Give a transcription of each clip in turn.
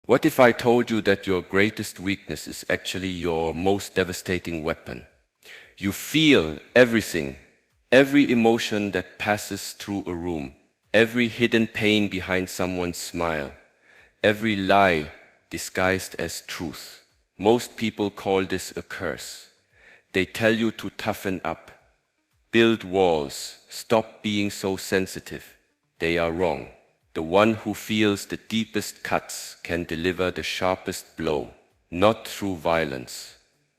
What if I told you that your greatest weakness is actually your most devastating weapon? You feel everything, every emotion that passes through a room, every hidden pain behind someone's smile, every lie disguised as truth. Most people call this a curse. They tell you to toughen up, build walls, stop being so sensitive. They are wrong. The one who feels the deepest cuts can deliver the sharpest blow, not through violence,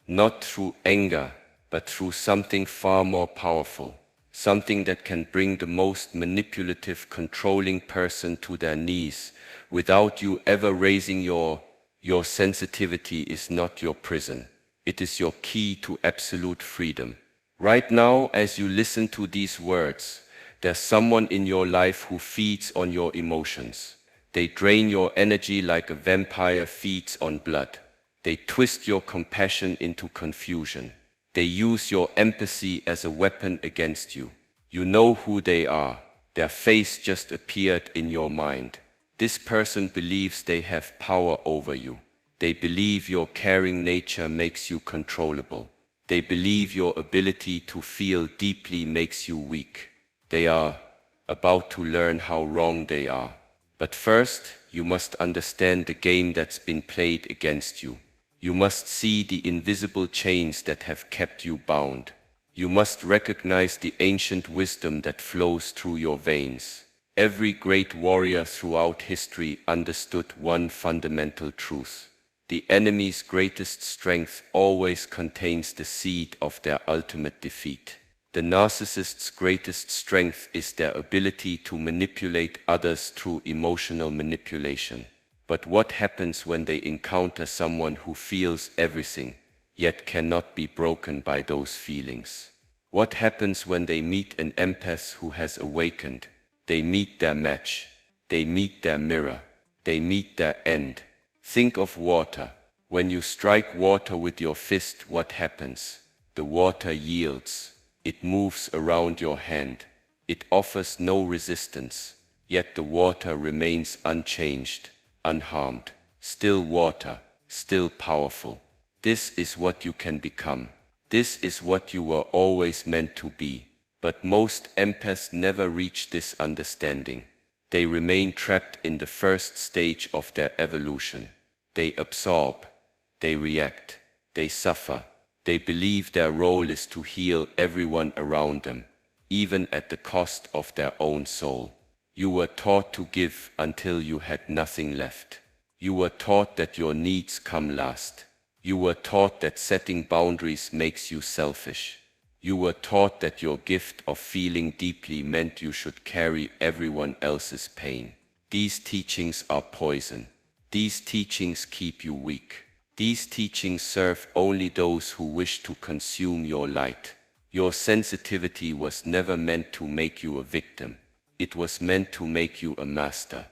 not through anger, but through something far more powerful, something that can bring the most manipulative, controlling person to their knees without you ever raising your sensitivity is not your prison. It is your key to absolute freedom. Right now, as you listen to these words, there's someone in your life who feeds on your emotions. They drain your energy like a vampire feeds on blood. They twist your compassion into confusion. They use your empathy as a weapon against you. You know who they are. Their face just appeared in your mind. This person believes they have power over you. They believe your caring nature makes you controllable. They believe your ability to feel deeply makes you weak. They are about to learn how wrong they are. But first, you must understand the game that's been played against you. You must see the invisible chains that have kept you bound. You must recognize the ancient wisdom that flows through your veins. Every great warrior throughout history understood one fundamental truth. The enemy's greatest strength always contains the seed of their ultimate defeat. The narcissist's greatest strength is their ability to manipulate others through emotional manipulation. But what happens when they encounter someone who feels everything, yet cannot be broken by those feelings? What happens when they meet an empath who has awakened? They meet their match. They meet their mirror. They meet their end. Think of water. When you strike water with your fist, what happens? The water yields. It moves around your hand. It offers no resistance, yet the water remains unchanged, unharmed. Still water, still powerful. This is what you can become. This is what you were always meant to be. But most empaths never reach this understanding. They remain trapped in the first stage of their evolution. They absorb, they react, they suffer. They believe their role is to heal everyone around them, even at the cost of their own soul. You were taught to give until you had nothing left. You were taught that your needs come last. You were taught that setting boundaries makes you selfish. You were taught that your gift of feeling deeply meant you should carry everyone else's pain. These teachings are poison. These teachings keep you weak. These teachings serve only those who wish to consume your light. Your sensitivity was never meant to make you a victim. It was meant to make you a master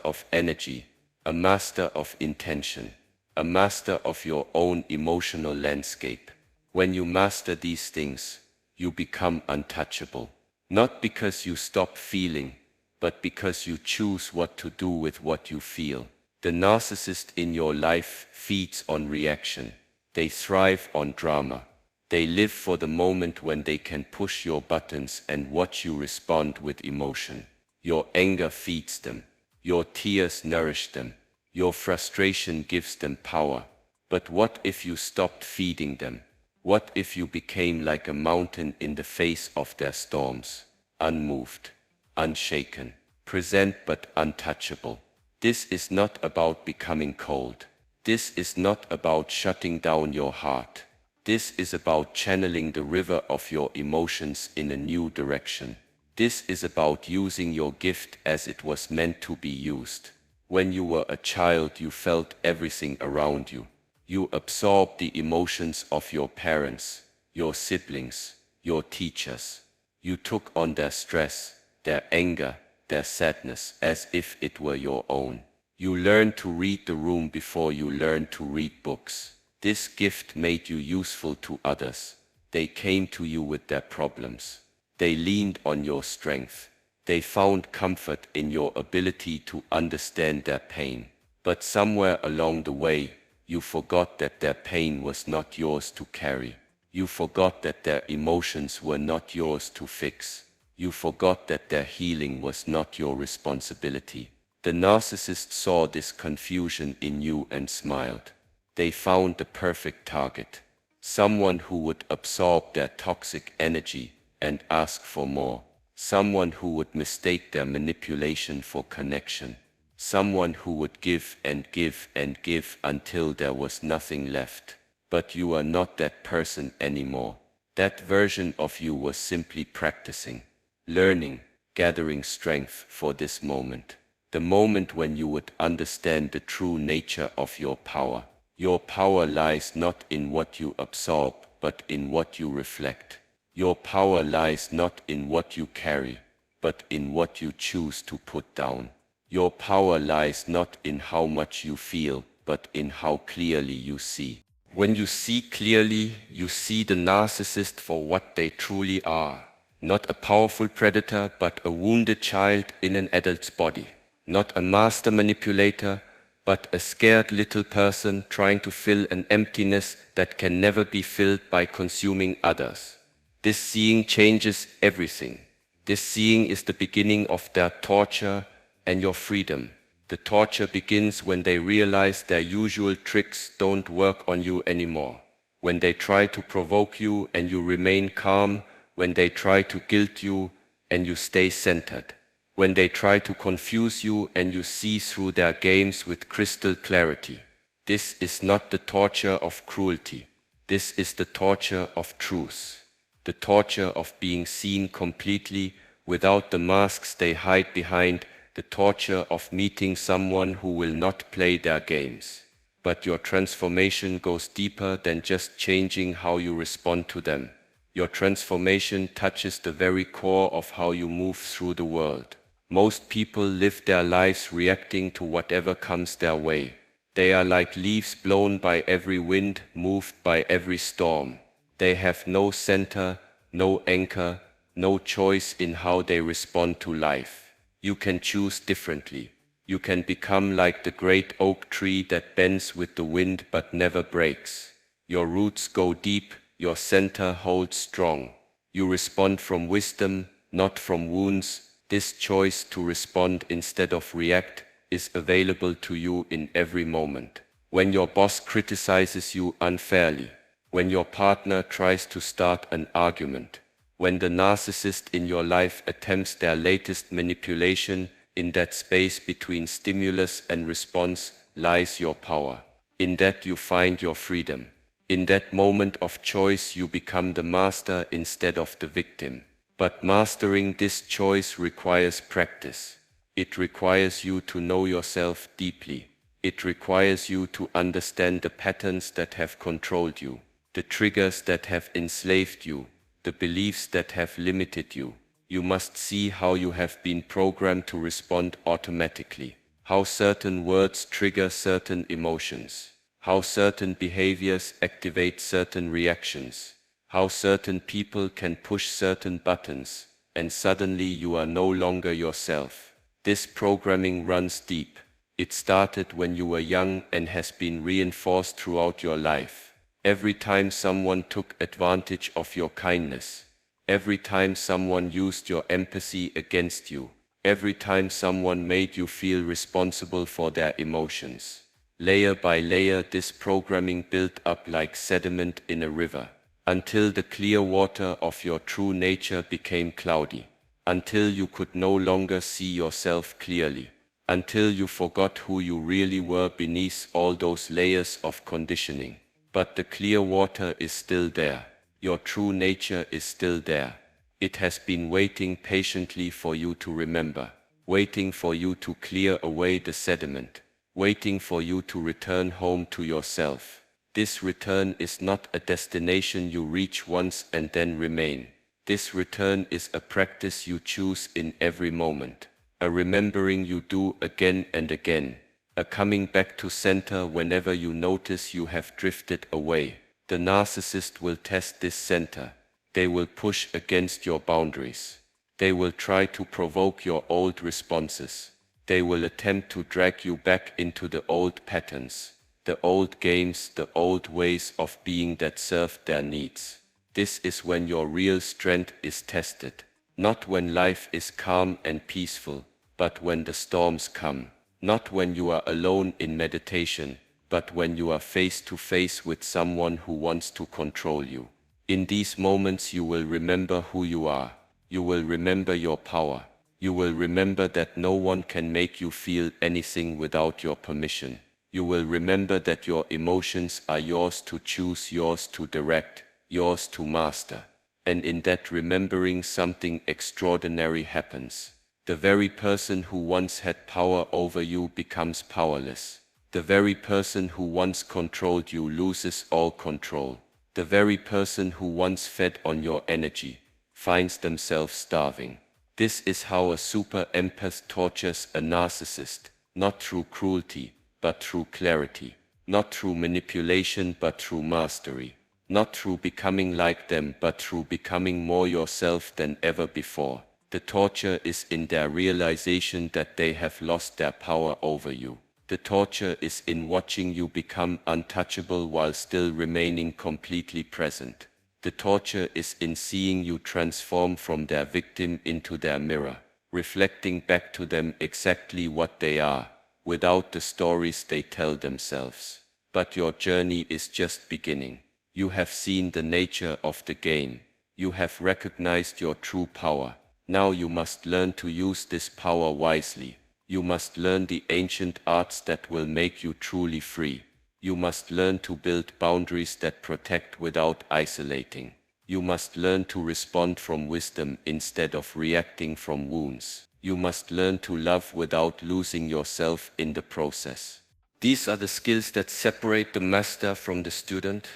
of energy, a master of intention, a master of your own emotional landscape. When you master these things, you become untouchable. Not because you stop feeling, but because you choose what to do with what you feel. The narcissist in your life feeds on reaction. They thrive on drama. They live for the moment when they can push your buttons and watch you respond with emotion. Your anger feeds them. Your tears nourish them. Your frustration gives them power. But what if you stopped feeding them? What if you became like a mountain in the face of their storms? Unmoved, unshaken, present but untouchable. This is not about becoming cold. This is not about shutting down your heart. This is about channeling the river of your emotions in a new direction. This is about using your gift as it was meant to be used. When you were a child, you felt everything around you. You absorbed the emotions of your parents, your siblings, your teachers. You took on their stress, their anger, their sadness as if it were your own. You learned to read the room before you learned to read books. This gift made you useful to others. They came to you with their problems. They leaned on your strength. They found comfort in your ability to understand their pain. But somewhere along the way, you forgot that their pain was not yours to carry. You forgot that their emotions were not yours to fix. You forgot that their healing was not your responsibility. The narcissist saw this confusion in you and smiled. They found the perfect target. Someone who would absorb their toxic energy and ask for more. Someone who would mistake their manipulation for connection. Someone who would give and give and give until there was nothing left. But you are not that person anymore. That version of you was simply practicing, learning, gathering strength for this moment. The moment when you would understand the true nature of your power. Your power lies not in what you absorb, but in what you reflect. Your power lies not in what you carry, but in what you choose to put down. Your power lies not in how much you feel, but in how clearly you see. When you see clearly, you see the narcissist for what they truly are. Not a powerful predator, but a wounded child in an adult's body. Not a master manipulator, but a scared little person trying to fill an emptiness that can never be filled by consuming others. This seeing changes everything. This seeing is the beginning of their torture and your freedom. The torture begins when they realize their usual tricks don't work on you anymore. When they try to provoke you and you remain calm. When they try to guilt you and you stay centered. When they try to confuse you and you see through their games with crystal clarity. This is not the torture of cruelty. This is the torture of truth. The torture of being seen completely without the masks they hide behind. The torture of meeting someone who will not play their games. But your transformation goes deeper than just changing how you respond to them. Your transformation touches the very core of how you move through the world. Most people live their lives reacting to whatever comes their way. They are like leaves blown by every wind, moved by every storm. They have no center, no anchor, no choice in how they respond to life. You can choose differently. You can become like the great oak tree that bends with the wind but never breaks. Your roots go deep, your center holds strong. You respond from wisdom, not from wounds. This choice to respond instead of react is available to you in every moment. When your boss criticizes you unfairly, when your partner tries to start an argument, when the narcissist in your life attempts their latest manipulation, in that space between stimulus and response lies your power. In that you find your freedom. In that moment of choice you become the master instead of the victim. But mastering this choice requires practice. It requires you to know yourself deeply. It requires you to understand the patterns that have controlled you, the triggers that have enslaved you, the beliefs that have limited you. You must see how you have been programmed to respond automatically, how certain words trigger certain emotions, how certain behaviors activate certain reactions, how certain people can push certain buttons, and suddenly you are no longer yourself. This programming runs deep. It started when you were young and has been reinforced throughout your life. Every time someone took advantage of your kindness, every time someone used your empathy against you, every time someone made you feel responsible for their emotions. Layer by layer this programming built up like sediment in a river, until the clear water of your true nature became cloudy, until you could no longer see yourself clearly, until you forgot who you really were beneath all those layers of conditioning. But the clear water is still there. Your true nature is still there. It has been waiting patiently for you to remember, waiting for you to clear away the sediment, waiting for you to return home to yourself. This return is not a destination you reach once and then remain. This return is a practice you choose in every moment, a remembering you do again and again. A coming back to center whenever you notice you have drifted away. The narcissist will test this center. They will push against your boundaries. They will try to provoke your old responses. They will attempt to drag you back into the old patterns, the old games, the old ways of being that served their needs. This is when your real strength is tested, not when life is calm and peaceful, but when the storms come, not when you are alone in meditation, but when you are face to face with someone who wants to control you. In these moments you will remember who you are. You will remember your power. You will remember that no one can make you feel anything without your permission. You will remember that your emotions are yours to choose, yours to direct, yours to master. And in that remembering, something extraordinary happens. The very person who once had power over you becomes powerless. The very person who once controlled you loses all control. The very person who once fed on your energy finds themselves starving. This is how a super empath tortures a narcissist, not through cruelty, but through clarity, not through manipulation, but through mastery, not through becoming like them, but through becoming more yourself than ever before. The torture is in their realization that they have lost their power over you. The torture is in watching you become untouchable while still remaining completely present. The torture is in seeing you transform from their victim into their mirror, reflecting back to them exactly what they are, without the stories they tell themselves. But your journey is just beginning. You have seen the nature of the game. You have recognized your true power. Now you must learn to use this power wisely. You must learn the ancient arts that will make you truly free. You must learn to build boundaries that protect without isolating. You must learn to respond from wisdom instead of reacting from wounds. You must learn to love without losing yourself in the process. These are the skills that separate the master from the student.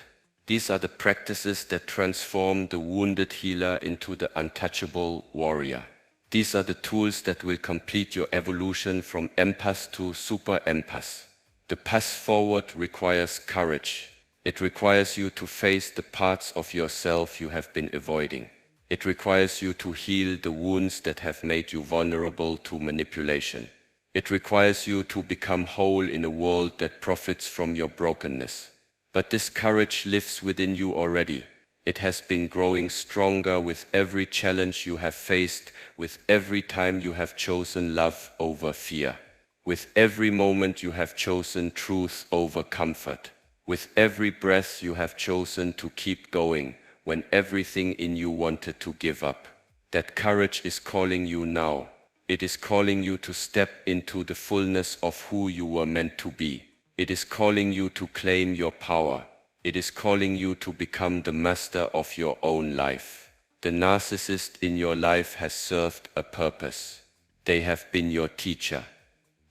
These are the practices that transform the wounded healer into the untouchable warrior. These are the tools that will complete your evolution from empath to super empath. The path forward requires courage. It requires you to face the parts of yourself you have been avoiding. It requires you to heal the wounds that have made you vulnerable to manipulation. It requires you to become whole in a world that profits from your brokenness. But this courage lives within you already. It has been growing stronger with every challenge you have faced, with every time you have chosen love over fear, with every moment you have chosen truth over comfort, with every breath you have chosen to keep going when everything in you wanted to give up. That courage is calling you now. It is calling you to step into the fullness of who you were meant to be. It is calling you to claim your power. It is calling you to become the master of your own life. The narcissist in your life has served a purpose. They have been your teacher,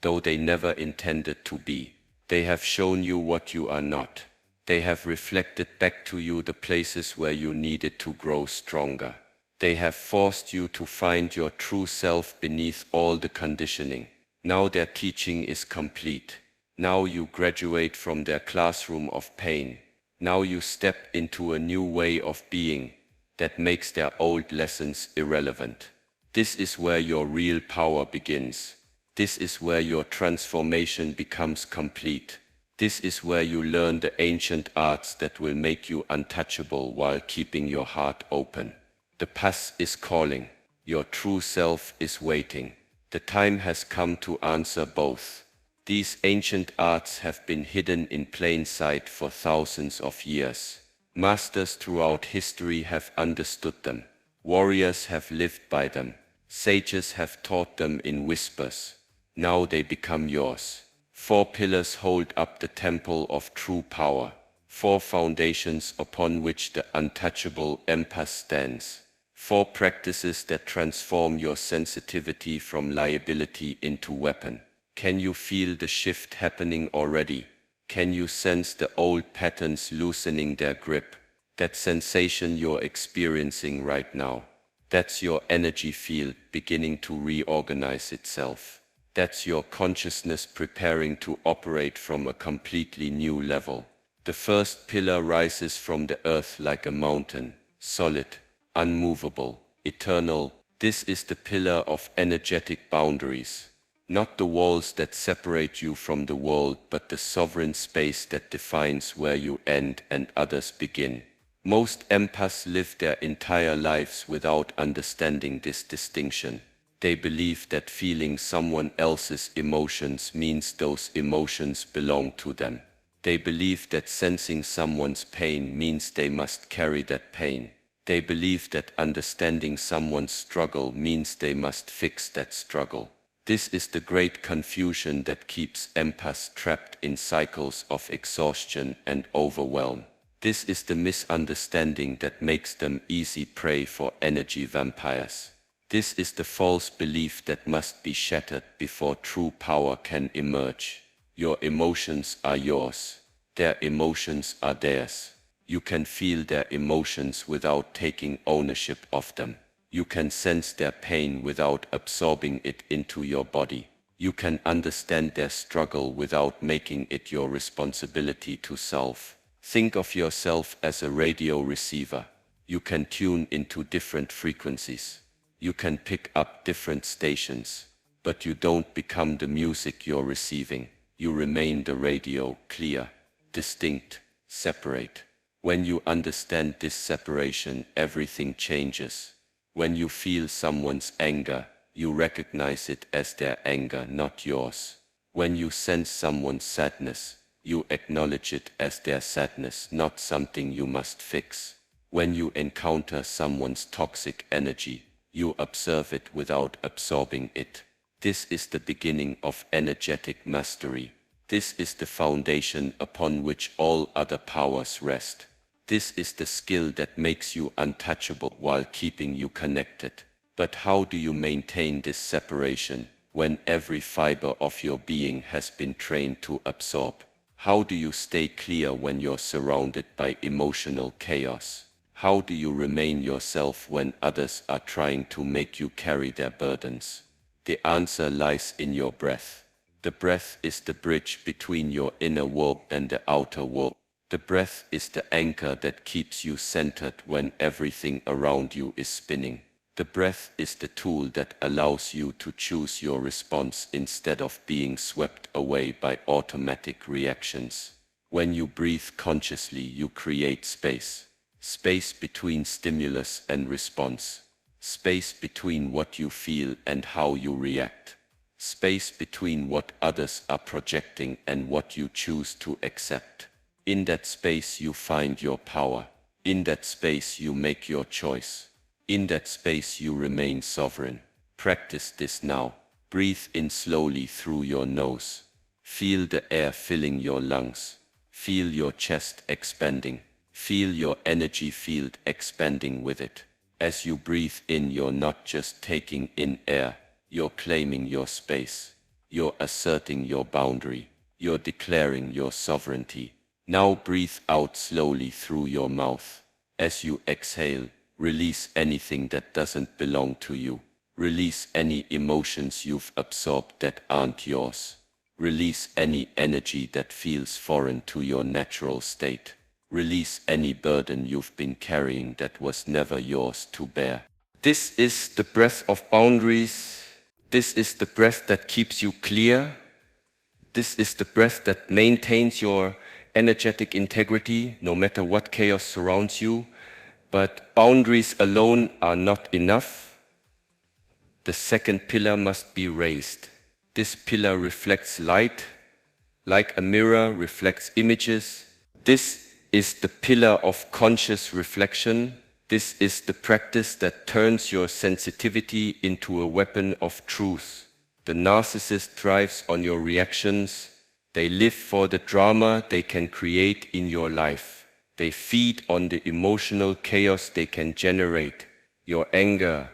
though they never intended to be. They have shown you what you are not. They have reflected back to you the places where you needed to grow stronger. They have forced you to find your true self beneath all the conditioning. Now their teaching is complete. Now you graduate from their classroom of pain. Now you step into a new way of being that makes their old lessons irrelevant. This is where your real power begins. This is where your transformation becomes complete. This is where you learn the ancient arts that will make you untouchable while keeping your heart open. The past is calling. Your true self is waiting. The time has come to answer both. These ancient arts have been hidden in plain sight for thousands of years. Masters throughout history have understood them. Warriors have lived by them. Sages have taught them in whispers. Now they become yours. 4 pillars hold up the temple of true power. 4 foundations upon which the untouchable empath stands. 4 practices that transform your sensitivity from liability into weapon. Can you feel the shift happening already? Can you sense the old patterns loosening their grip? That sensation you're experiencing right now. That's your energy field beginning to reorganize itself. That's your consciousness preparing to operate from a completely new level. The first pillar rises from the earth like a mountain, solid, unmovable, eternal. This is the pillar of energetic boundaries. Not the walls that separate you from the world, but the sovereign space that defines where you end and others begin. Most empaths live their entire lives without understanding this distinction. They believe that feeling someone else's emotions means those emotions belong to them. They believe that sensing someone's pain means they must carry that pain. They believe that understanding someone's struggle means they must fix that struggle. This is the great confusion that keeps empaths trapped in cycles of exhaustion and overwhelm. This is the misunderstanding that makes them easy prey for energy vampires. This is the false belief that must be shattered before true power can emerge. Your emotions are yours. Their emotions are theirs. You can feel their emotions without taking ownership of them. You can sense their pain without absorbing it into your body. You can understand their struggle without making it your responsibility to solve. Think of yourself as a radio receiver. You can tune into different frequencies. You can pick up different stations, but you don't become the music you're receiving. You remain the radio, clear, distinct, separate. When you understand this separation, everything changes. When you feel someone's anger, you recognize it as their anger, not yours. When you sense someone's sadness, you acknowledge it as their sadness, not something you must fix. When you encounter someone's toxic energy, you observe it without absorbing it. This is the beginning of energetic mastery. This is the foundation upon which all other powers rest. This is the skill that makes you untouchable while keeping you connected. But how do you maintain this separation when every fiber of your being has been trained to absorb? How do you stay clear when you're surrounded by emotional chaos? How do you remain yourself when others are trying to make you carry their burdens? The answer lies in your breath. The breath is the bridge between your inner world and the outer world. The breath is the anchor that keeps you centered when everything around you is spinning. The breath is the tool that allows you to choose your response instead of being swept away by automatic reactions. When you breathe consciously, you create space. Space between stimulus and response. Space between what you feel and how you react. Space between what others are projecting and what you choose to accept. In that space you find your power. In that space you make your choice. In that space you remain sovereign. Practice this now. Breathe in slowly through your nose. Feel the air filling your lungs. Feel your chest expanding. Feel your energy field expanding with it. As you breathe in, you're not just taking in air. You're claiming your space. You're asserting your boundary. You're declaring your sovereignty. Now breathe out slowly through your mouth. As you exhale, release anything that doesn't belong to you. Release any emotions you've absorbed that aren't yours. Release any energy that feels foreign to your natural state. Release any burden you've been carrying that was never yours to bear. This is the breath of boundaries. This is the breath that keeps you clear. This is the breath that maintains your energetic integrity no matter what chaos surrounds you. But boundaries alone are not enough. The second pillar must be raised. This pillar reflects light, like a mirror reflects images. This is the pillar of conscious reflection. This is the practice that turns your sensitivity into a weapon of truth. The narcissist thrives on your reactions. They live for the drama they can create in your life. They feed on the emotional chaos they can generate. Your anger,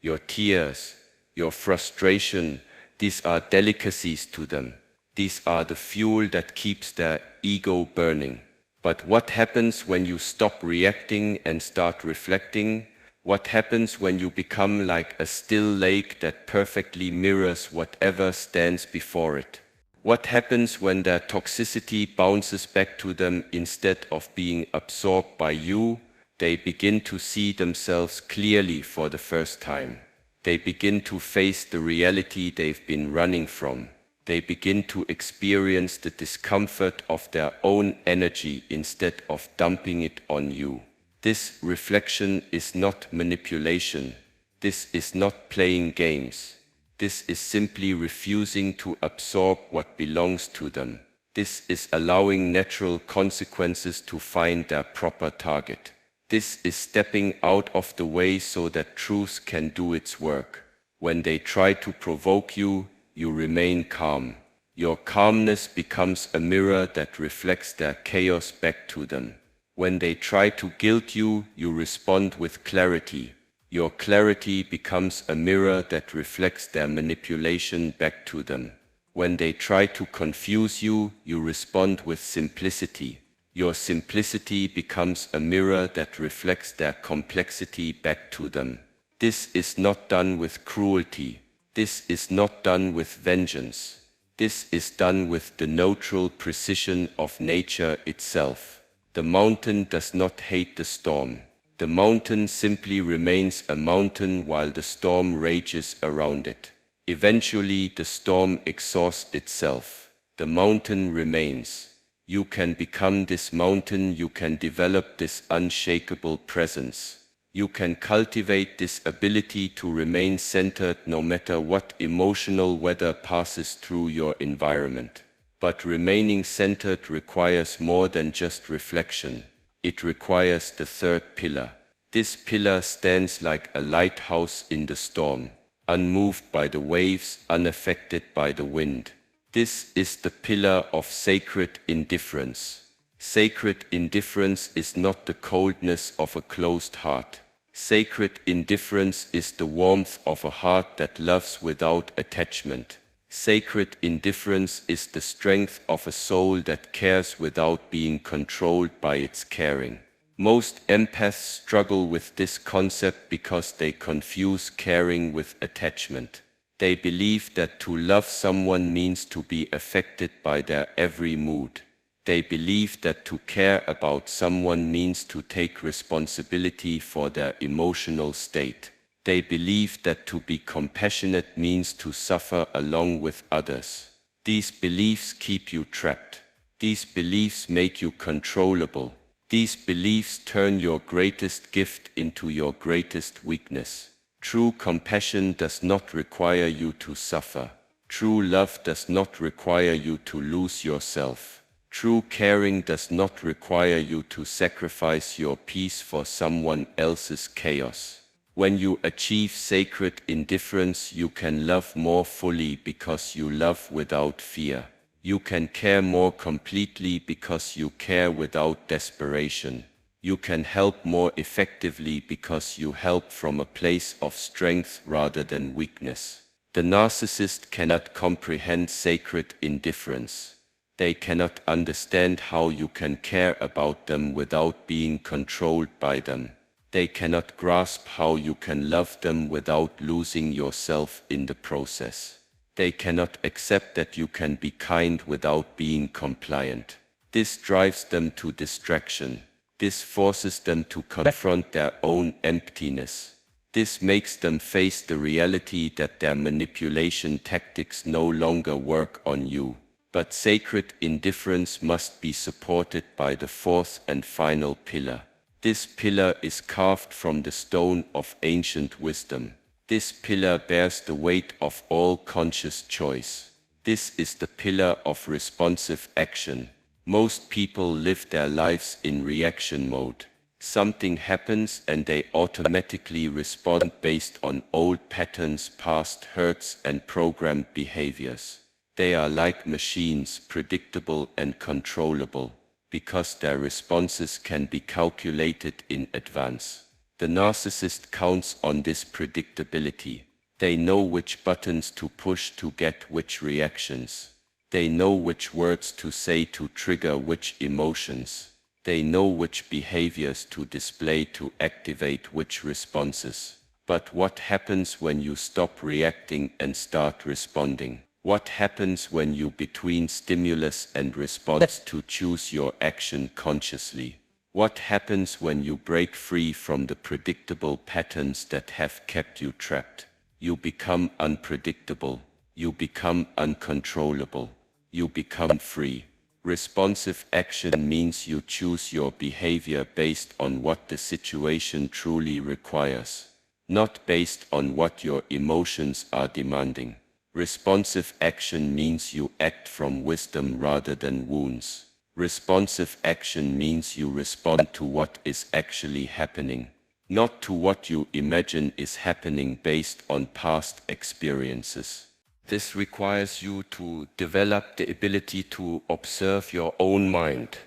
your tears, your frustration, these are delicacies to them. These are the fuel that keeps their ego burning. But what happens when you stop reacting and start reflecting? What happens when you become like a still lake that perfectly mirrors whatever stands before it? What happens when their toxicity bounces back to them instead of being absorbed by you? They begin to see themselves clearly for the first time. They begin to face the reality they've been running from. They begin to experience the discomfort of their own energy instead of dumping it on you. This reflection is not manipulation. This is not playing games. This is simply refusing to absorb what belongs to them. This is allowing natural consequences to find their proper target. This is stepping out of the way so that truth can do its work. When they try to provoke you, you remain calm. Your calmness becomes a mirror that reflects their chaos back to them. When they try to guilt you, you respond with clarity. Your clarity becomes a mirror that reflects their manipulation back to them. When they try to confuse you, you respond with simplicity. Your simplicity becomes a mirror that reflects their complexity back to them. This is not done with cruelty. This is not done with vengeance. This is done with the neutral precision of nature itself. The mountain does not hate the storm. The mountain simply remains a mountain while the storm rages around it. Eventually, the storm exhausts itself. The mountain remains. You can become this mountain, you can develop this unshakable presence. You can cultivate this ability to remain centered no matter what emotional weather passes through your environment. But remaining centered requires more than just reflection. It requires the third pillar. This pillar stands like a lighthouse in the storm, unmoved by the waves, unaffected by the wind. This is the pillar of sacred indifference. Sacred indifference is not the coldness of a closed heart. Sacred indifference is the warmth of a heart that loves without attachment. Sacred indifference is the strength of a soul that cares without being controlled by its caring. Most empaths struggle with this concept because they confuse caring with attachment. They believe that to love someone means to be affected by their every mood. They believe that to care about someone means to take responsibility for their emotional state. They believe that to be compassionate means to suffer along with others. These beliefs keep you trapped. These beliefs make you controllable. These beliefs turn your greatest gift into your greatest weakness. True compassion does not require you to suffer. True love does not require you to lose yourself. True caring does not require you to sacrifice your peace for someone else's chaos. When you achieve sacred indifference, you can love more fully because you love without fear. You can care more completely because you care without desperation. You can help more effectively because you help from a place of strength rather than weakness. The narcissist cannot comprehend sacred indifference. They cannot understand how you can care about them without being controlled by them. They cannot grasp how you can love them without losing yourself in the process. They cannot accept that you can be kind without being compliant. This drives them to distraction. This forces them to confront their own emptiness. This makes them face the reality that their manipulation tactics no longer work on you. But sacred indifference must be supported by the fourth and final pillar. This pillar is carved from the stone of ancient wisdom. This pillar bears the weight of all conscious choice. This is the pillar of responsive action. Most people live their lives in reaction mode. Something happens and they automatically respond based on old patterns, past hurts, and programmed behaviors. They are like machines, predictable and controllable, because their responses can be calculated in advance. The narcissist counts on this predictability. They know which buttons to push to get which reactions. They know which words to say to trigger which emotions. They know which behaviors to display to activate which responses. But what happens when you stop reacting and start responding? What happens when you between stimulus and response to choose your action consciously? What happens when you break free from the predictable patterns that have kept you trapped? You become unpredictable. You become uncontrollable. You become free. Responsive action means you choose your behavior based on what the situation truly requires, not based on what your emotions are demanding. Responsive action means you act from wisdom rather than wounds. Responsive action means you respond to what is actually happening, not to what you imagine is happening based on past experiences. This requires you to develop the ability to observe your own mind.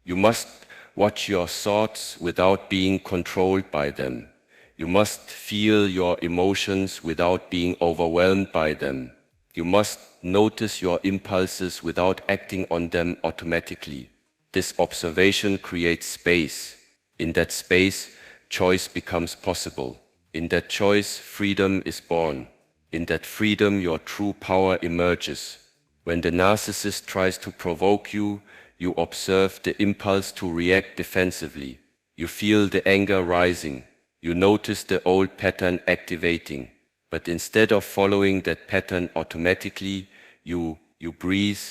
You must watch your thoughts without being controlled by them. You must feel your emotions without being overwhelmed by them. You must notice your impulses without acting on them automatically. This observation creates space. In that space, choice becomes possible. In that choice, freedom is born. In that freedom, your true power emerges. When the narcissist tries to provoke you, you observe the impulse to react defensively. You feel the anger rising. You notice the old pattern activating. But instead of following that pattern automatically, you breathe,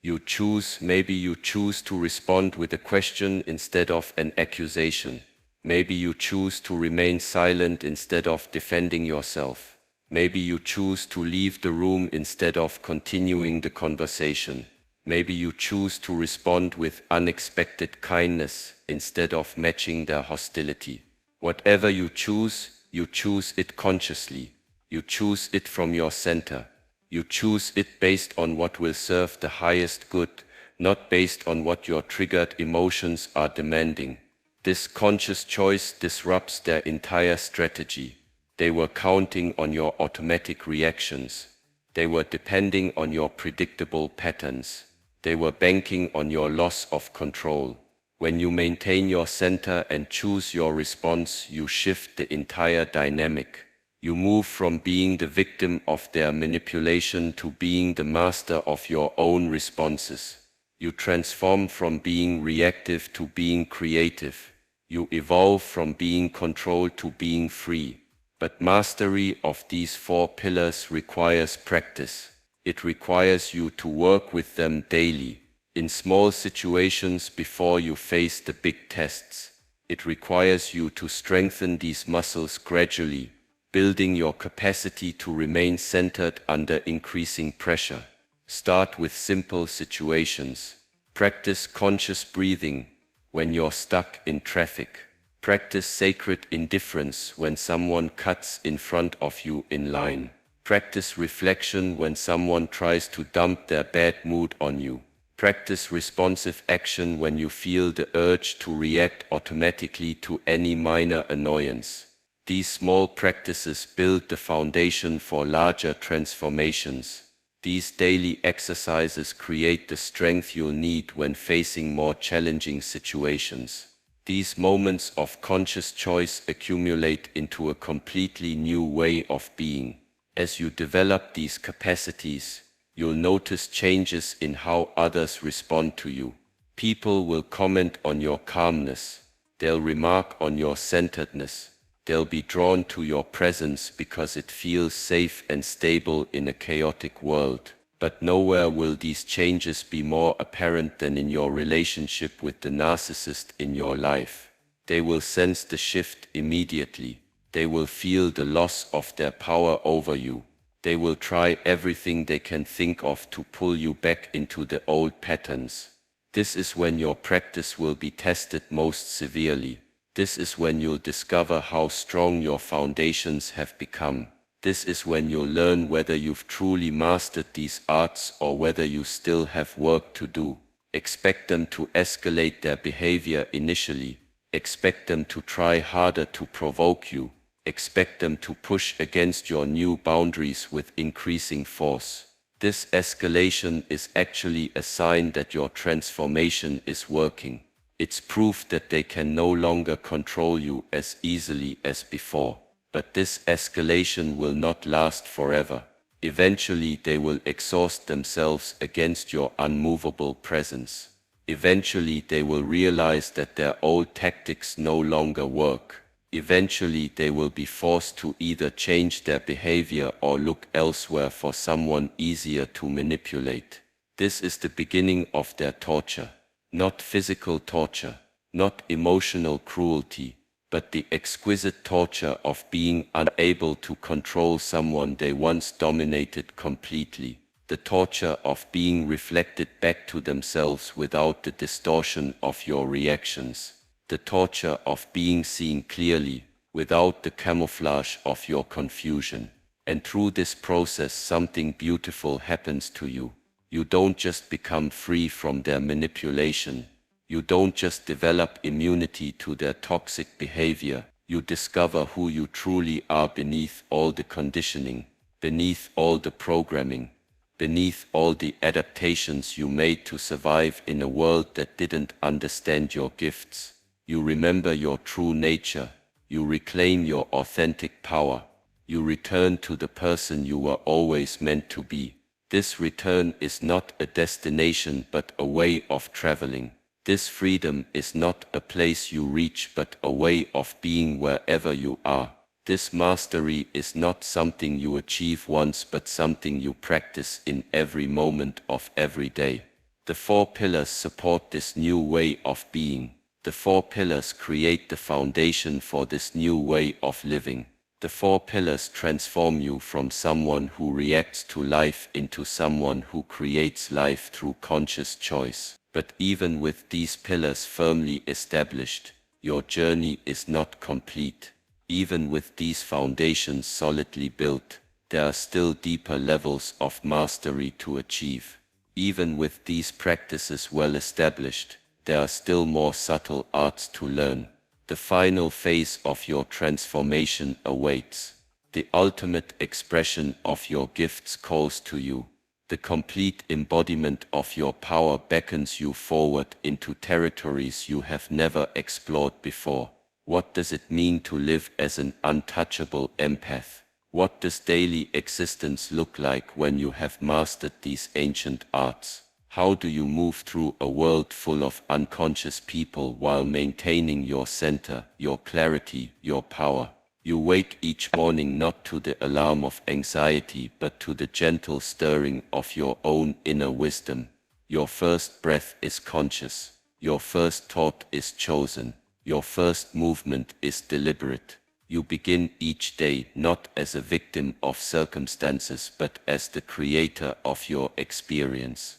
you choose. Maybe you choose to respond with a question instead of an accusation. Maybe you choose to remain silent instead of defending yourself. Maybe you choose to leave the room instead of continuing the conversation. Maybe you choose to respond with unexpected kindness instead of matching their hostility. Whatever you choose it consciously. You choose it from your center. You choose it based on what will serve the highest good, not based on what your triggered emotions are demanding. This conscious choice disrupts their entire strategy. They were counting on your automatic reactions. They were depending on your predictable patterns. They were banking on your loss of control. When you maintain your center and choose your response, you shift the entire dynamic. You move from being the victim of their manipulation to being the master of your own responses. You transform from being reactive to being creative. You evolve from being controlled to being free. But mastery of these four pillars requires practice. It requires you to work with them daily, in small situations before you face the big tests. It requires you to strengthen these muscles gradually, building your capacity to remain centered under increasing pressure. Start with simple situations. Practice conscious breathing when you're stuck in traffic. Practice sacred indifference when someone cuts in front of you in line. Practice reflection when someone tries to dump their bad mood on you. Practice responsive action when you feel the urge to react automatically to any minor annoyance. These small practices build the foundation for larger transformations. These daily exercises create the strength you'll need when facing more challenging situations. These moments of conscious choice accumulate into a completely new way of being. As you develop these capacities, you'll notice changes in how others respond to you. People will comment on your calmness. They'll remark on your centeredness. They'll be drawn to your presence because it feels safe and stable in a chaotic world. But nowhere will these changes be more apparent than in your relationship with the narcissist in your life. They will sense the shift immediately. They will feel the loss of their power over you. They will try everything they can think of to pull you back into the old patterns. This is when your practice will be tested most severely. This is when you'll discover how strong your foundations have become. This is when you'll learn whether you've truly mastered these arts or whether you still have work to do. Expect them to escalate their behavior initially. Expect them to try harder to provoke you. Expect them to push against your new boundaries with increasing force. This escalation is actually a sign that your transformation is working. It's proof that they can no longer control you as easily as before. But this escalation will not last forever. Eventually they will exhaust themselves against your unmovable presence. Eventually they will realize that their old tactics no longer work. Eventually, they will be forced to either change their behavior or look elsewhere for someone easier to manipulate. This is the beginning of their torture. Not physical torture, not emotional cruelty, but the exquisite torture of being unable to control someone they once dominated completely. The torture of being reflected back to themselves without the distortion of your reactions. The torture of being seen clearly, without the camouflage of your confusion. And through this process something beautiful happens to you. You don't just become free from their manipulation. You don't just develop immunity to their toxic behavior. You discover who you truly are beneath all the conditioning, beneath all the programming, beneath all the adaptations you made to survive in a world that didn't understand your gifts. You remember your true nature. You reclaim your authentic power. You return to the person you were always meant to be. This return is not a destination but a way of traveling. This freedom is not a place you reach but a way of being wherever you are. This mastery is not something you achieve once but something you practice in every moment of every day. The 4 pillars support this new way of being. The 4 pillars create the foundation for this new way of living. The 4 pillars transform you from someone who reacts to life into someone who creates life through conscious choice. But even with these pillars firmly established, your journey is not complete. Even with these foundations solidly built, there are still deeper levels of mastery to achieve. Even with these practices well established, there are still more subtle arts to learn. The final phase of your transformation awaits. The ultimate expression of your gifts calls to you. The complete embodiment of your power beckons you forward into territories you have never explored before. What does it mean to live as an untouchable empath? What does daily existence look like when you have mastered these ancient arts? How do you move through a world full of unconscious people while maintaining your center, your clarity, your power? You wake each morning not to the alarm of anxiety but to the gentle stirring of your own inner wisdom. Your first breath is conscious. Your first thought is chosen. Your first movement is deliberate. You begin each day not as a victim of circumstances but as the creator of your experience.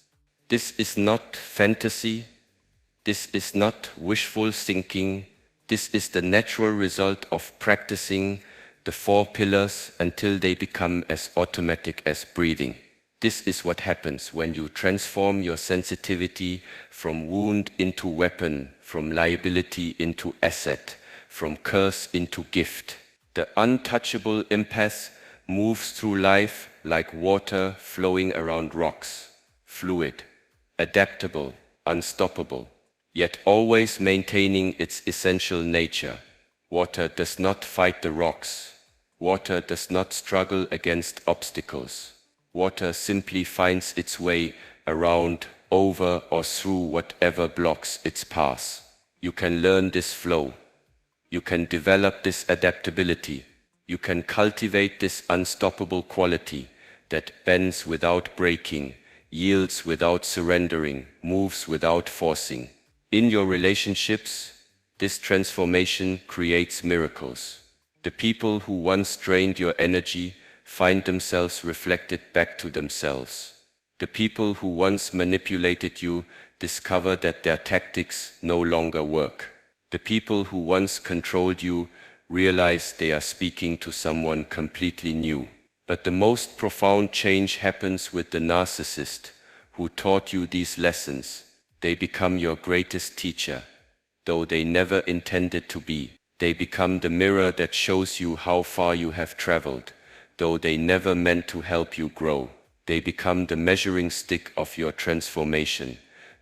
This is not fantasy. This is not wishful thinking. This is the natural result of practicing the 4 pillars until they become as automatic as breathing. This is what happens when you transform your sensitivity from wound into weapon, from liability into asset, from curse into gift. The untouchable empath moves through life like water flowing around rocks, fluid, adaptable, unstoppable, yet always maintaining its essential nature. Water does not fight the rocks. Water does not struggle against obstacles. Water simply finds its way around, over, or through whatever blocks its path. You can learn this flow. You can develop this adaptability. You can cultivate this unstoppable quality that bends without breaking, yields without surrendering, moves without forcing. In your relationships, this transformation creates miracles. The people who once drained your energy find themselves reflected back to themselves. The people who once manipulated you discover that their tactics no longer work. The people who once controlled you realize they are speaking to someone completely new. But the most profound change happens with the narcissist who taught you these lessons. They become your greatest teacher, though they never intended to be. They become the mirror that shows you how far you have traveled, though they never meant to help you grow. They become the measuring stick of your transformation,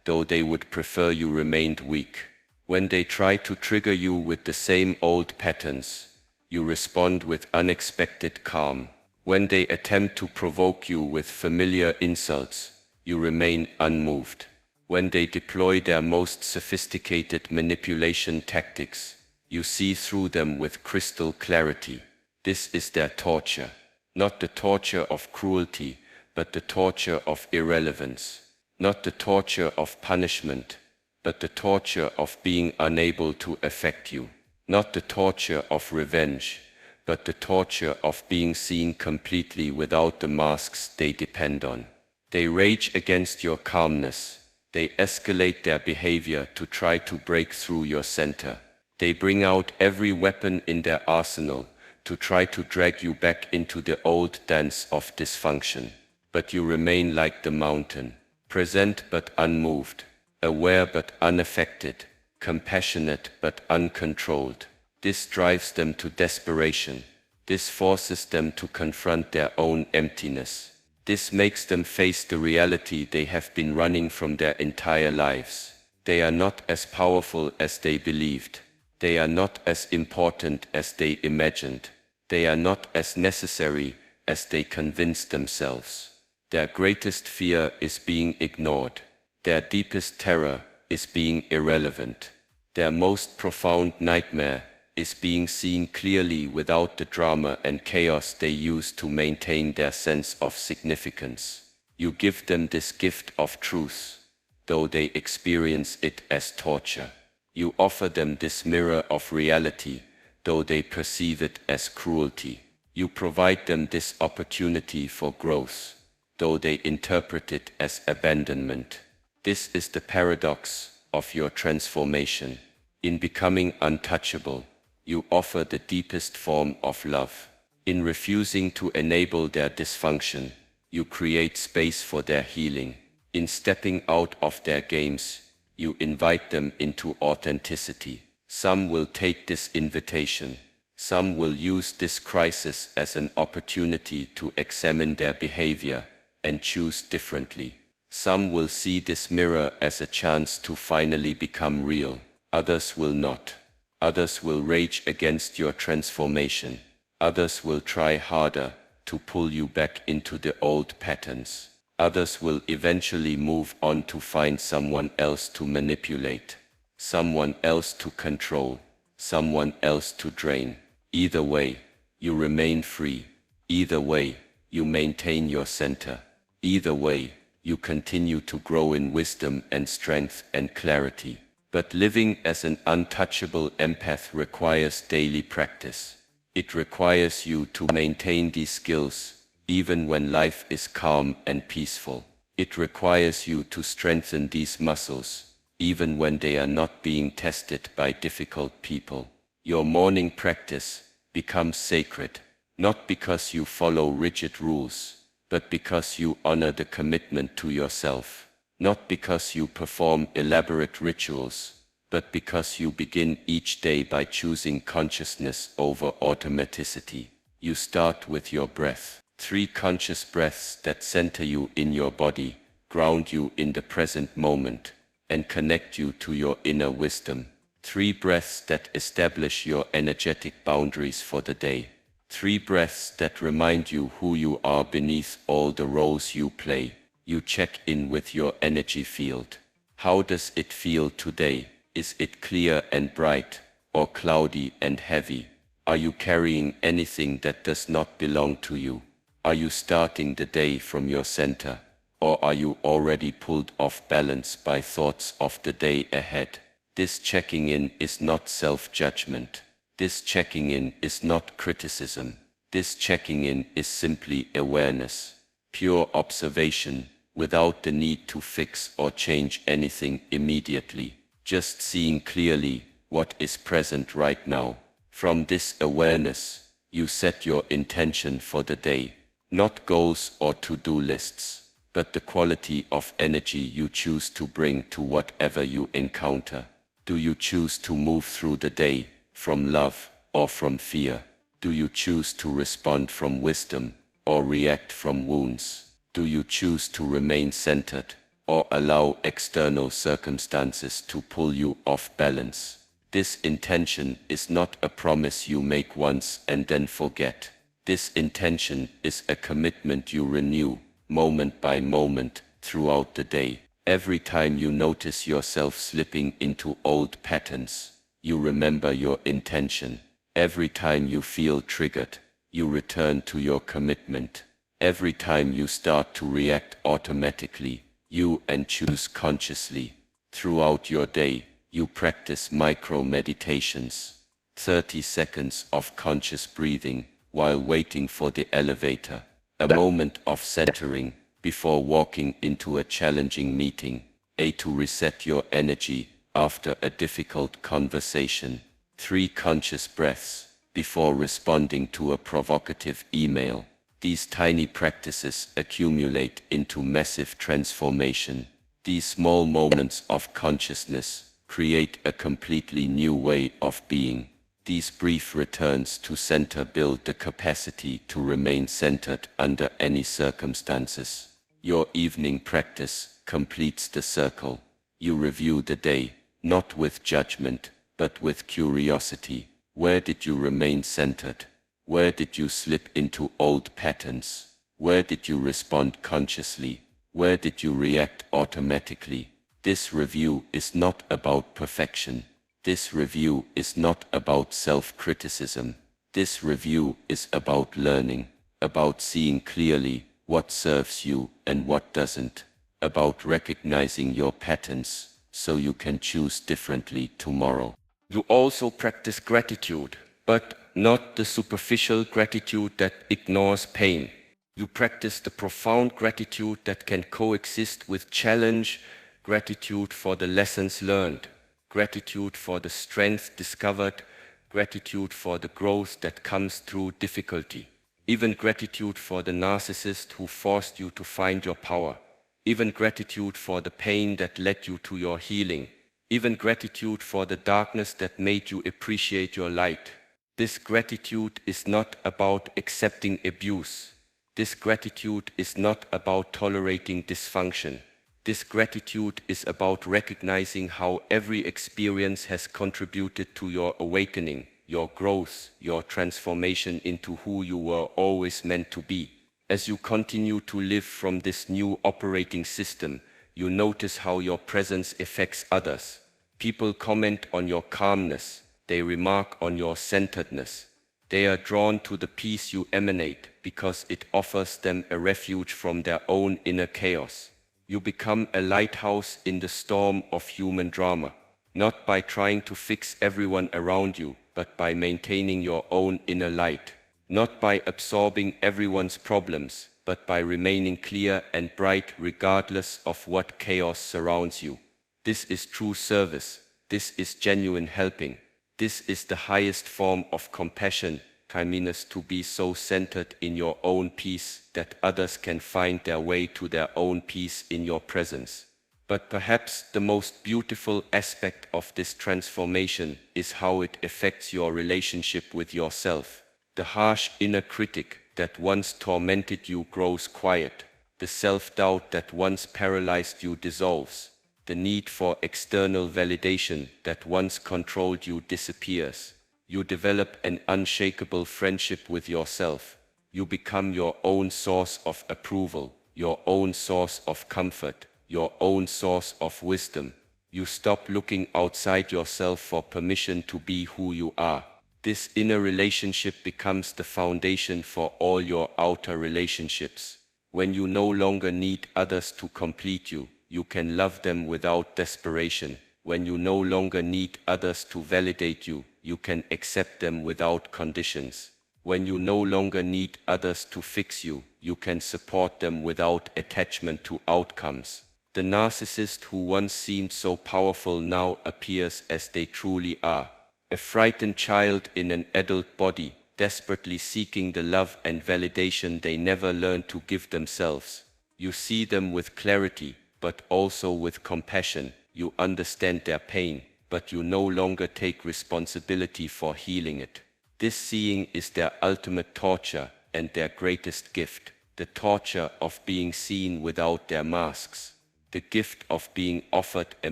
though they would prefer you remained weak. When they try to trigger you with the same old patterns, you respond with unexpected calm. When they attempt to provoke you with familiar insults, you remain unmoved. When they deploy their most sophisticated manipulation tactics, You see through them with crystal clarity. This is their torture. Not the torture of cruelty, but the torture of irrelevance. Not the torture of punishment, but the torture of being unable to affect you. Not the torture of revenge, but the torture of being seen completely without the masks they depend on. They rage against your calmness. They escalate their behavior to try to break through your center. They bring out every weapon in their arsenal to try to drag you back into the old dance of dysfunction. But you remain like the mountain, present but unmoved, aware but unaffected, compassionate but uncontrolled. This drives them to desperation. This forces them to confront their own emptiness. This makes them face the reality they have been running from their entire lives. They are not as powerful as they believed. They are not as important as they imagined. They are not as necessary as they convinced themselves. Their greatest fear is being ignored. Their deepest terror is being irrelevant. Their most profound nightmare is being seen clearly without the drama and chaos they use to maintain their sense of significance. You give them this gift of truth, though they experience it as torture. You offer them this mirror of reality, though they perceive it as cruelty. You provide them this opportunity for growth, though they interpret it as abandonment. This is the paradox of your transformation. In becoming untouchable, you offer the deepest form of love. In refusing to enable their dysfunction, you create space for their healing. In stepping out of their games, you invite them into authenticity. Some will take this invitation. Some will use this crisis as an opportunity to examine their behavior and choose differently. Some will see this mirror as a chance to finally become real. Others will not. Others will rage against your transformation. Others will try harder to pull you back into the old patterns. Others will eventually move on to find someone else to manipulate, someone else to control, someone else to drain. Either way, you remain free. Either way, you maintain your center. Either way, you continue to grow in wisdom and strength and clarity. But living as an untouchable empath requires daily practice. It requires you to maintain these skills, even when life is calm and peaceful. It requires you to strengthen these muscles, even when they are not being tested by difficult people. Your morning practice becomes sacred, not because you follow rigid rules, but because you honor the commitment to yourself. Not because you perform elaborate rituals, but because you begin each day by choosing consciousness over automaticity. You start with your breath. 3 conscious breaths that center you in your body, ground you in the present moment, and connect you to your inner wisdom. 3 breaths that establish your energetic boundaries for the day. 3 breaths that remind you who you are beneath all the roles you play. You check in with your energy field. How does it feel today? Is it clear and bright, or cloudy and heavy? Are you carrying anything that does not belong to you? Are you starting the day from your center, or are you already pulled off balance by thoughts of the day ahead? This checking in is not self-judgment. This checking in is not criticism. This checking in is simply awareness, pure observation, without the need to fix or change anything immediately, just seeing clearly what is present right now. From this awareness, you set your intention for the day, not goals or to-do lists, but the quality of energy you choose to bring to whatever you encounter. Do you choose to move through the day from love or from fear? Do you choose to respond from wisdom or react from wounds? Do you choose to remain centered, or allow external circumstances to pull you off balance? This intention is not a promise you make once and then forget. This intention is a commitment you renew, moment by moment, throughout the day. Every time you notice yourself slipping into old patterns, you remember your intention. Every time you feel triggered, you return to your commitment. Every time you start to react automatically, you choose consciously. Throughout your day, you practice micro-meditations, 30 seconds of conscious breathing while waiting for the elevator, a moment of centering before walking into a challenging meeting, to reset your energy after a difficult conversation, 3 conscious breaths before responding to a provocative email. These tiny practices accumulate into massive transformation. These small moments of consciousness create a completely new way of being. These brief returns to center build the capacity to remain centered under any circumstances. Your evening practice completes the circle. You review the day, not with judgment, but with curiosity. Where did you remain centered? Where did you slip into old patterns? Where did you respond consciously? Where did you react automatically? This review is not about perfection. This review is not about self-criticism. This review is about learning, about seeing clearly what serves you and what doesn't, about recognizing your patterns so you can choose differently tomorrow. You also practice gratitude, but not the superficial gratitude that ignores pain. You practice the profound gratitude that can coexist with challenge, gratitude for the lessons learned, gratitude for the strength discovered, gratitude for the growth that comes through difficulty, even gratitude for the narcissist who forced you to find your power, even gratitude for the pain that led you to your healing, even gratitude for the darkness that made you appreciate your light. This gratitude is not about accepting abuse. This gratitude is not about tolerating dysfunction. This gratitude is about recognizing how every experience has contributed to your awakening, your growth, your transformation into who you were always meant to be. As you continue to live from this new operating system, you notice how your presence affects others. People comment on your calmness. They remark on your centeredness. They are drawn to the peace you emanate because it offers them a refuge from their own inner chaos. You become a lighthouse in the storm of human drama, not by trying to fix everyone around you, but by maintaining your own inner light, not by absorbing everyone's problems, but by remaining clear and bright regardless of what chaos surrounds you. This is true service. This is genuine helping. This is the highest form of compassion, kindness, to be so centered in your own peace that others can find their way to their own peace in your presence. But perhaps the most beautiful aspect of this transformation is how it affects your relationship with yourself. The harsh inner critic that once tormented you grows quiet. The self-doubt that once paralyzed you dissolves. The need for external validation that once controlled you disappears. You develop an unshakable friendship with yourself. You become your own source of approval, your own source of comfort, your own source of wisdom. You stop looking outside yourself for permission to be who you are. This inner relationship becomes the foundation for all your outer relationships. When you no longer need others to complete you, you can love them without desperation. When you no longer need others to validate you, you can accept them without conditions. When you no longer need others to fix you, you can support them without attachment to outcomes. The narcissist who once seemed so powerful now appears as they truly are. A frightened child in an adult body, desperately seeking the love and validation they never learned to give themselves. You see them with clarity, but also with compassion. You understand their pain, but you no longer take responsibility for healing it. This seeing is their ultimate torture and their greatest gift, the torture of being seen without their masks, the gift of being offered a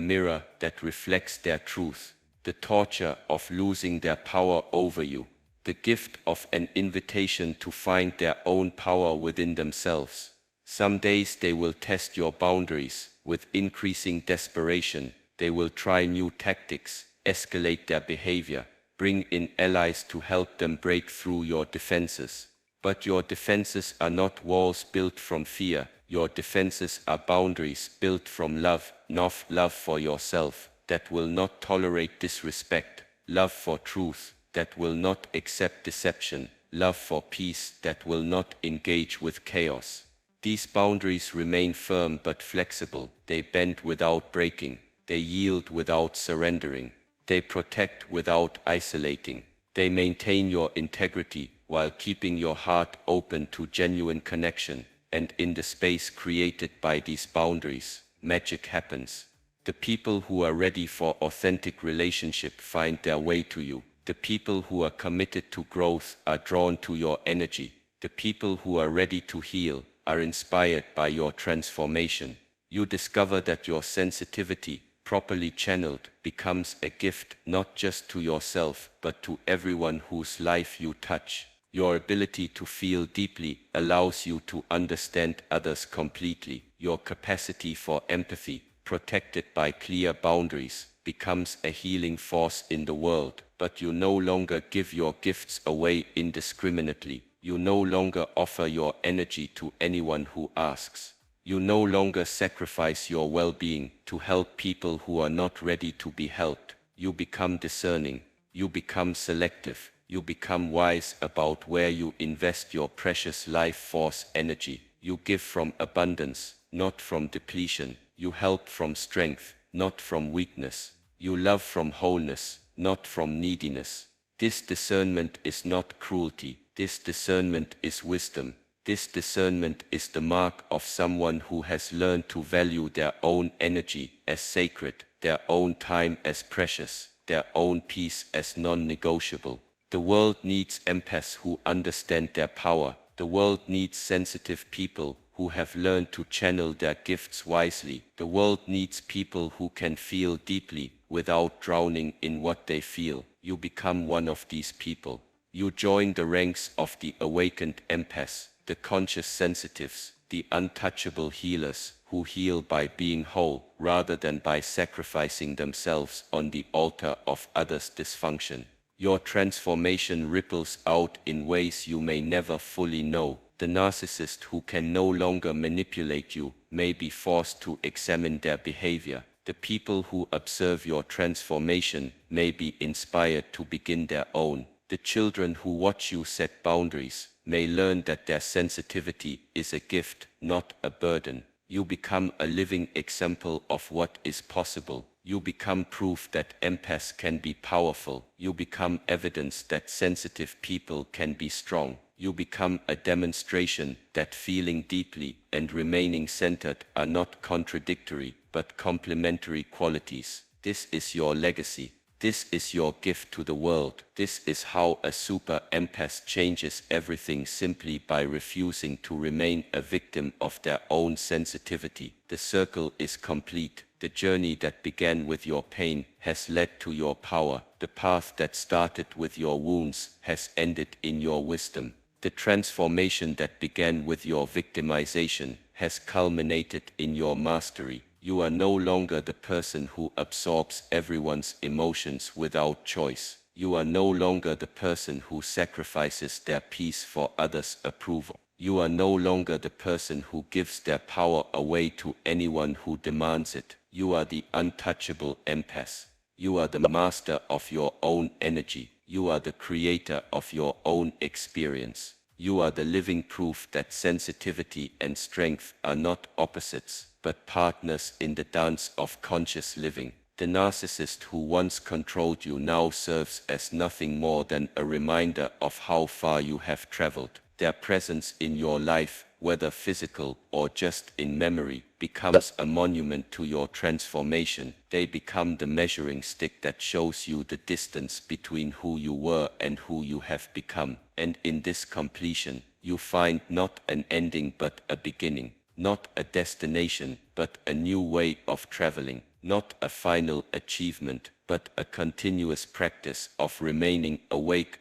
mirror that reflects their truth, the torture of losing their power over you, the gift of an invitation to find their own power within themselves. Some days they will test your boundaries with increasing desperation. They will try new tactics, escalate their behavior, bring in allies to help them break through your defenses. But your defenses are not walls built from fear. Your defenses are boundaries built from love, love for yourself that will not tolerate disrespect, love for truth that will not accept deception, love for peace that will not engage with chaos. These boundaries remain firm but flexible. They bend without breaking. They yield without surrendering. They protect without isolating. They maintain your integrity while keeping your heart open to genuine connection. And in the space created by these boundaries, magic happens. The people who are ready for authentic relationship find their way to you. The people who are committed to growth are drawn to your energy. The people who are ready to heal are inspired by your transformation. You discover that your sensitivity, properly channeled, becomes a gift not just to yourself but to everyone whose life you touch. Your ability to feel deeply allows you to understand others completely. Your capacity for empathy, protected by clear boundaries, becomes a healing force in the world. But you no longer give your gifts away indiscriminately. You no longer offer your energy to anyone who asks. You no longer sacrifice your well-being to help people who are not ready to be helped. You become discerning. You become selective. You become wise about where you invest your precious life force energy. You give from abundance, not from depletion. You help from strength, not from weakness. You love from wholeness, not from neediness. This discernment is not cruelty. This discernment is wisdom. This discernment is the mark of someone who has learned to value their own energy as sacred, their own time as precious, their own peace as non-negotiable. The world needs empaths who understand their power. The world needs sensitive people who have learned to channel their gifts wisely. The world needs people who can feel deeply without drowning in what they feel. You become one of these people. You join the ranks of the awakened empaths, the conscious sensitives, the untouchable healers who heal by being whole rather than by sacrificing themselves on the altar of others' dysfunction. Your transformation ripples out in ways you may never fully know. The narcissist who can no longer manipulate you may be forced to examine their behavior. The people who observe your transformation may be inspired to begin their own. The children who watch you set boundaries may learn that their sensitivity is a gift, not a burden. You become a living example of what is possible. You become proof that empaths can be powerful. You become evidence that sensitive people can be strong. You become a demonstration that feeling deeply and remaining centered are not contradictory, but complementary qualities. This is your legacy. This is your gift to the world. This is how a super empath changes everything simply by refusing to remain a victim of their own sensitivity. The circle is complete. The journey that began with your pain has led to your power. The path that started with your wounds has ended in your wisdom. The transformation that began with your victimization has culminated in your mastery. You are no longer the person who absorbs everyone's emotions without choice. You are no longer the person who sacrifices their peace for others' approval. You are no longer the person who gives their power away to anyone who demands it. You are the untouchable empath. You are the master of your own energy. You are the creator of your own experience. You are the living proof that sensitivity and strength are not opposites, but partners in the dance of conscious living. The narcissist who once controlled you now serves as nothing more than a reminder of how far you have traveled. Their presence in your life, whether physical or just in memory, becomes a monument to your transformation. They become the measuring stick that shows you the distance between who you were and who you have become. And in this completion, you find not an ending but a beginning, not a destination but a new way of traveling, not a final achievement but a continuous practice of remaining awake,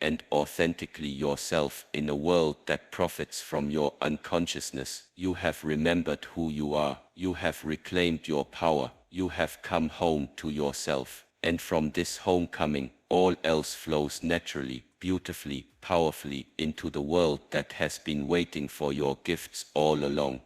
and authentically yourself in a world that profits from your unconsciousness. You have remembered who you are. You have reclaimed your power. You have come home to yourself. And from this homecoming, all else flows naturally, beautifully, powerfully into the world that has been waiting for your gifts all along.